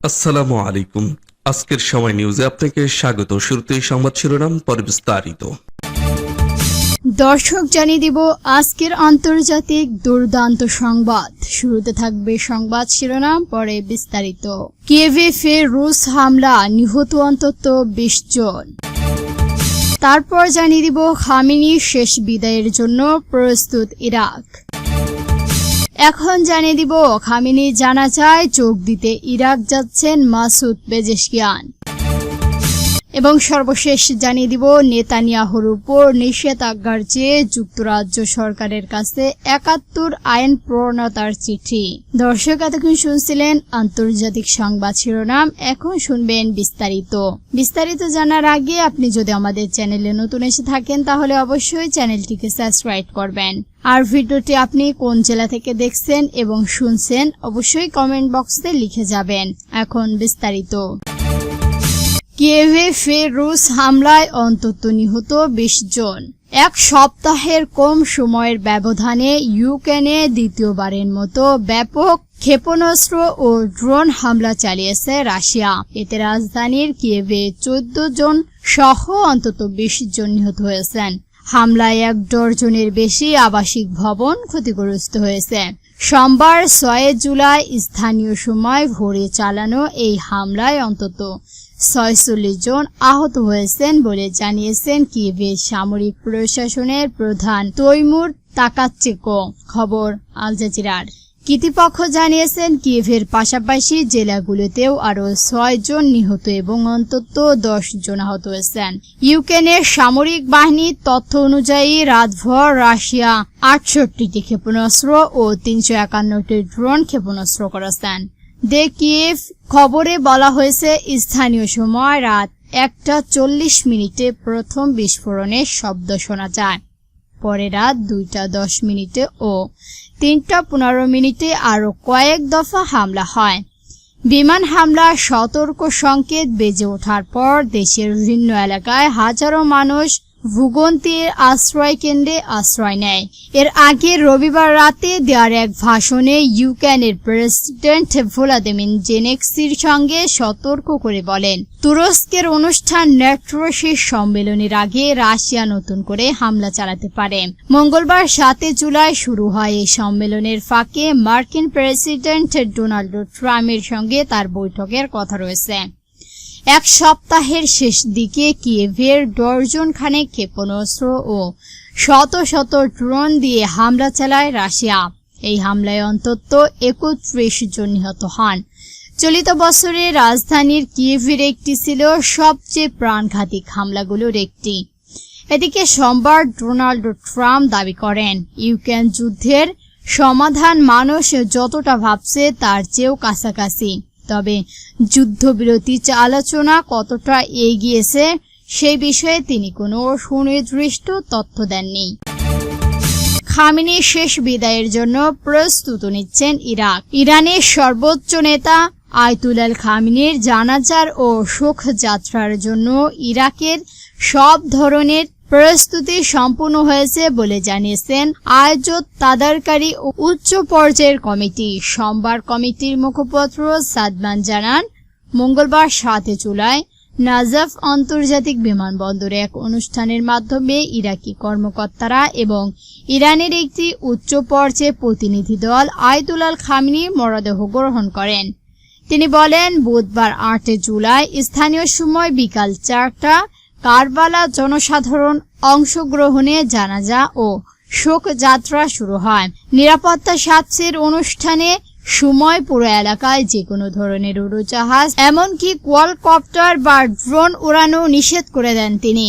আসসালামু আলাইকুম। আজকের সময় নিউজে আপনাকে স্বাগত। শুরুতেই সংবাদ শিরোনাম, পরে বিস্তারিত। দর্শক জানিয়ে দিব আজকের আন্তর্জাতিক দুর্দান্ত সংবাদ। শুরুতে থাকবে সংবাদ শিরোনাম, পরে বিস্তারিত। কিয়েভে ফের রুশ হামলা, নিহত অন্তত 20 জন। তারপর জানিয়ে দিব খামেনির শেষ বিদায়ের জন্য প্রস্তুত ইরাক। এখন জানিয়ে দিব খামেনির জানাজায় যোগ দিতে ইরাক যাচ্ছেন মাসুদ পেজেশকিয়ান। এবং সর্বশেষ জানিয়ে দিব নেতানিয়াহুর উপর নিষেধাজ্ঞার চেয়ে যুক্তরাজ্য সরকারের কাছে ৭১ আইন প্রণেতার চিঠি। দর্শক, এতক্ষণ শুনছিলেন আন্তর্জাতিক সংবাদ শিরোনাম, এখন শুনবেন বিস্তারিত জানার আগে আপনি যদি আমাদের চ্যানেলে নতুন এসে থাকেন তাহলে অবশ্যই চ্যানেলটিকে সাবস্ক্রাইব করবেন। আর ভিডিওটি আপনি কোন জেলা থেকে দেখছেন এবং শুনছেন অবশ্যই কমেন্ট বক্সে লিখে যাবেন। এখন বিস্তারিত। কিয়েভে ফের রুশ হামলায় অন্তত নিহত 20 জন। এক সপ্তাহের কম সময়ের ব্যবধানে ইউক্রেনে দ্বিতীয়বারের মতো ব্যাপক ক্ষেপণাস্ত্র ও ড্রোন হামলা চালিয়েছে রাশিয়া। এতে রাজধানীর কিয়েভে 14 জন সহ অন্তত 20 জন নিহত হয়েছেন। হামলায় 1 ডজনের বেশি আবাসিক ভবন ক্ষতিগ্রস্ত হয়েছে। সোমবার 6 জুলাই স্থানীয় সময় ভোরে চালানো এই হামলায় অন্তত 46 জন আহত হয়েছেন বলে জানিয়েছেন কিয়েভের সামরিক প্রশাসনের প্রধান তৈমুর তাকাচেকো। খবর আল জাজিরার। কর্তৃপক্ষ জানিয়েছেন কিয়েভের পাশাপাশি জেলাগুলোতেও আরও 6 জন নিহত এবং অন্তত 10 জন আহত হয়েছেন। ইউক্রেনের সামরিক বাহিনীর তথ্য অনুযায়ী রাতভর রাশিয়া 68টি ক্ষেপণাস্ত্র ও 351টি ড্রোন ক্ষেপণাস্ত্র করেছেন। দে কিয়েভ খবরে বলা হয়েছে স্থানীয় সময় রাত 1:40 প্রথম বিস্ফোরণের শব্দ শোনা যায়। পরে রাত 2:10 ও 3:15 আরও কয়েক দফা হামলা হয়। বিমান হামলার সতর্ক সংকেত বেজে ওঠার পর দেশের বিভিন্ন এলাকায় হাজারো মানুষ ভূগন্তির আশ্রয় কেন্দ্রে আশ্রয় নেয়। এর আগে রবিবার রাতে দেওয়ার এক ভাষণে ইউক্রেনের প্রেসিডেন্ট ভলোদিমির জেলেনস্কির সঙ্গে সতর্ক করে বলেন, তুরস্কের অনুষ্ঠান ন্যাটো শেষ সম্মেলনের আগে রাশিয়া নতুন করে হামলা চালাতে পারে। মঙ্গলবার 7 জুলাই শুরু হয় এই সম্মেলনের ফাঁকে মার্কিন প্রেসিডেন্ট ডোনাল্ড ট্রাম্পের সঙ্গে তার বৈঠকের কথা রয়েছে। এক সপ্তাহের শেষ দিকে কিয়েভের ডজন খানেক ক্ষেপণাস্ত্র ও শত শত ড্রোন দিয়ে হামলা চালায় রাশিয়া। এই হামলায় অন্তত 31 জন নিহত হন। চলিত বছরে রাজধানীর কিয়েভের একটি ছিল সবচেয়ে প্রাণঘাতী হামলাগুলোর একটি। এদিকে সোমবার ডোনাল্ড ট্রাম্প দাবি করেন, ইউক্রেন যুদ্ধের সমাধান মানুষ যতটা ভাবছে তার চেয়েও কাছাকাছি। তবে যুদ্ধবিরতি আলোচনা কতটা এগিয়েছে সেই বিষয়ে তিনি কোনো সুনির্দিষ্ট তথ্য দেননি। খামেনির শেষ বিদায়ের জন্য প্রস্তুতি নিচ্ছেন ইরাক। ইরানের সর্বোচ্চ নেতা আয়াতুল্লাহ খামেনির জানাজার ও শোকযাত্রার জন্য ইরাকের সব ধরনের প্রস্তুতি সম্পূর্ণ হয়েছে বলে জানিয়েছেন আয়োজক তদারকারী উচ্চ পর্যায়ের কমিটি। সোমবার কমিটির মুখপাত্র সাদমান জানান, মঙ্গলবার 7 জুলাই নাজাফ আন্তর্জাতিক বিমানবন্দরে এক অনুষ্ঠানের মাধ্যমে ইরাকি কর্মকর্তারা এবং ইরানের একটি উচ্চ পর্যায়ের প্রতিনিধি দল আয়াতুল্লাহ খামেনির মরদেহ গ্রহণ করেন। তিনি বলেন, বুধবার 8 জুলাই স্থানীয় সময় বিকাল 4টা কারবালা জনসাধারণ অংশগ্রহণে জানাজা ও শোকযাত্রা শুরু হয়। নিরাপত্তা স্বার্থের অনুষ্ঠানে সময় পুরো এলাকায় যে কোনো ধরনের উড়োজাহাজ এমনকি কোয়াডকপ্টার বা ড্রোন উড়ানো নিষেধ করে দেন তিনি।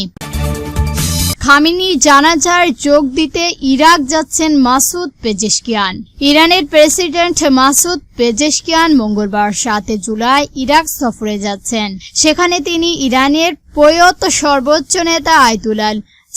খামেনির জানাজায় যোগ দিতে ইরাক যাচ্ছেন মাসুদ পেজেশকিয়ান। ইরানের প্রেসিডেন্ট মাসুদ পেজেশকিয়ান মঙ্গলবার 7 জুলাই ইরাক সফরে যাচ্ছেন। সেখানে তিনি ইরানের প্রয়াত সর্বোচ্চ নেতা আয়াতুল্লাহ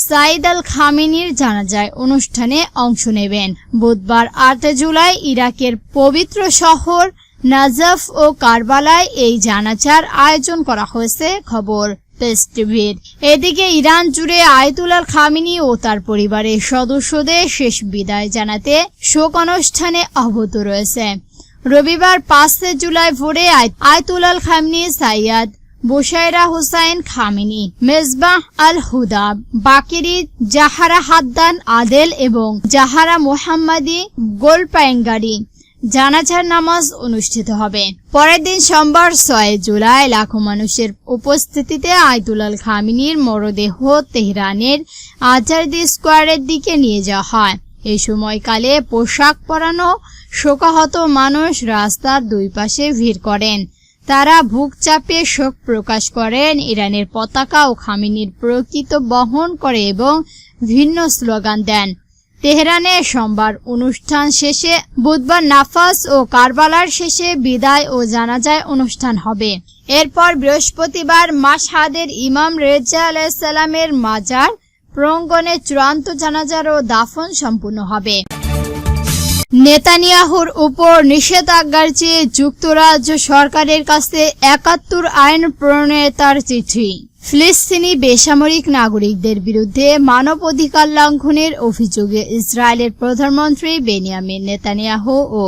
সাইদ আল খামেনির জানাজায় অনুষ্ঠানে অংশ নেবেন। বুধবার 8 জুলাই ইরাকের পবিত্র শহর নাজাফ ও কারবালায় এই জানাজার আয়োজন করা হয়েছে। খবর প্রেস টিভির। এদিকে ইরান জুড়ে আয়াতুল্লাহ খামেনি ও তার পরিবারের সদস্যদের শেষ বিদায় জানাতে শোক অনুষ্ঠানে আহত রয়েছে। রবিবার 5 জুলাই ভোরে Ayatollah Khamenei, Sayyid Bushra Hussain Khamenei, Mesbah al Huda, Bagheri, Zahra Haddad Adel এবং জাহারা মোহাম্মদী গোলপায়েঙ্গারি জানাজার নামাজ অনুষ্ঠিত হবে। পরের দিন সোমবার 6 জুলাই লাখো মানুষের উপস্থিতিতে আয়াতুল্লাহ খামেনির মরদেহ তেহরানের আজাদি স্কোয়ারের দিকে নিয়ে যাওয়া হয়। এই সময়কালে পোশাক পরানো শোকাহত মানুষ রাস্তার দুই পাশে ভিড় করেন। তারা বুক চাপিয়ে শোক প্রকাশ করেন, ইরানের পতাকা ও খামেনির প্রকৃত বহন করে এবং ভিন্ন স্লোগান দেন। তেহরানে সোমবার অনুষ্ঠান শেষে বুধবার নাফাজ ও কারবালার শেষে বিদায় ও জানাজায় অনুষ্ঠান হবে। এরপর বৃহস্পতিবার মাশহাদের ইমাম রেজা আলাইহিস সালামের মাজার প্রাঙ্গণে চূড়ান্ত জানাজা ও দাফন সম্পূর্ণ হবে। নেতানিয়াহুর উপর নিষেধাজ্ঞার চেয়ে যুক্তরাজ্য সরকারের কাছে ৭১ আইন প্রণেতার চিঠি। ফিলিস্তিনি বেসামরিক নাগরিকদের বিরুদ্ধে মানবাধিকার লঙ্ঘনের অভিযোগে ইসরায়েলের প্রধানমন্ত্রী বেনিয়ামিন নেতানিয়াহু ও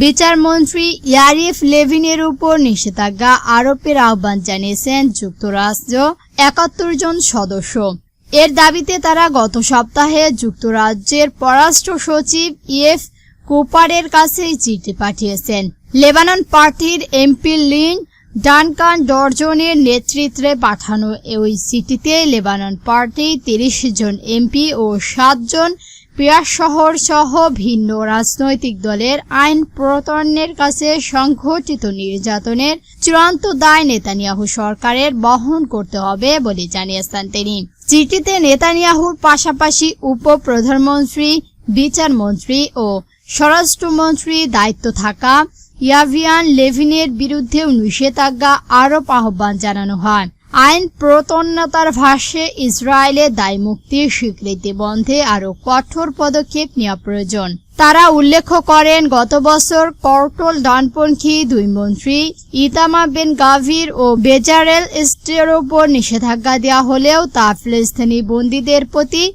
বিচারমন্ত্রী ইয়ারিফ লেভিনের উপর নিষেধাজ্ঞা আরোপের আহ্বান জানিয়েছেন যুক্তরাষ্ট্র ৭১ জন সদস্য। এর দাবিতে তারা গত সপ্তাহে যুক্তরাজ্যের পররাষ্ট্র সচিব ইএফ কুপারের কাছে চিঠি পাঠিয়েছেন। লেবানন পার্টির এমপি লিন ডানকান ডরজনের নেতৃত্বে পাঠানো ওই চিঠিতে লেবানন পার্টি ৩০ জন এমপি ও ৭ জন পিয়ার শহর সহ ভিন্ন রাজনৈতিক দলের আইন প্রণয়নের কাছে সংঘটিত নির্যাতনের চূড়ান্ত দায় নেতানিয়াহু সরকারের বহন করতে হবে বলে জানিয়েছেন তিনি। চিঠিতে নেতানিয়াহুর পাশাপাশি উপপ্রধানমন্ত্রী, বিচারমন্ত্রী ও স্বরাষ্ট্রমন্ত্রী দায়িত্ব থাকা ইয়াভিয়ান লেভিনের বিরুদ্ধেও নিষেধাজ্ঞা আরোপ আহ্বান জানানো হয়। আইন প্রণেতার ভাষ্যে ইসরায়েলের দায়মুক্তির স্বীকৃতি বন্ধে আরও কঠোর পদক্ষেপ নেওয়া প্রয়োজন। তারা উল্লেখ করেন, গত বছর কর্টল ডানপন্থী দুই মন্ত্রী ইতামার বেন গাভির ও বেজারেল স্টের উপর নিষেধাজ্ঞা দেওয়া হলেও তা ফিলিস্তিনি বন্দীদের প্রতি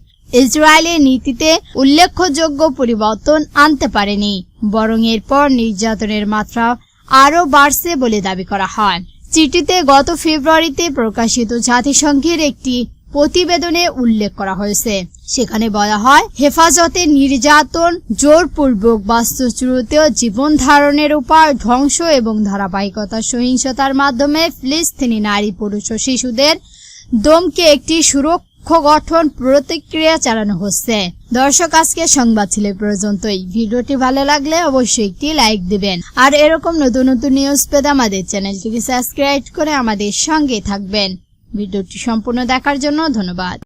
ইসরায়েলের নীতিতে উল্লেখযোগ্য পরিবর্তন আনতে পারেনি, বরং এরপর নির্যাতনের মাত্রা আরও বাড়ছে বলে দাবি করা হয়। চিঠিতে গত ফেব্রুয়ারিতে প্রকাশিত জাতিসংঘের একটি প্রতিবেদনে উল্লেখ করা হয়েছে। সেখানে বলা হয়, হেফাজতে নির্যাতন, জোরপূর্বক বাস্তুচ্যুত জীবন ধারণের উপায় ধ্বংস এবং ধারাবাহিকতা সহিংসতার মাধ্যমে ফিলিস্তিনি নারী, পুরুষ ও শিশুদের দমকে একটি সুরক্ষা গঠন প্রতিক্রিয়া চালানো হচ্ছে। দর্শক, আজকে সংবাদ ছিল পর্যন্তই। ভিডিওটি ভালো লাগলে অবশ্যই একটি লাইক দিবেন আর এরকম নতুন নতুন নিউজ পেতে আমাদের চ্যানেলটিকে সাবস্ক্রাইব করে আমাদের সঙ্গে থাকবেন। ভিডিওটি সম্পূর্ণ দেখার জন্য ধন্যবাদ।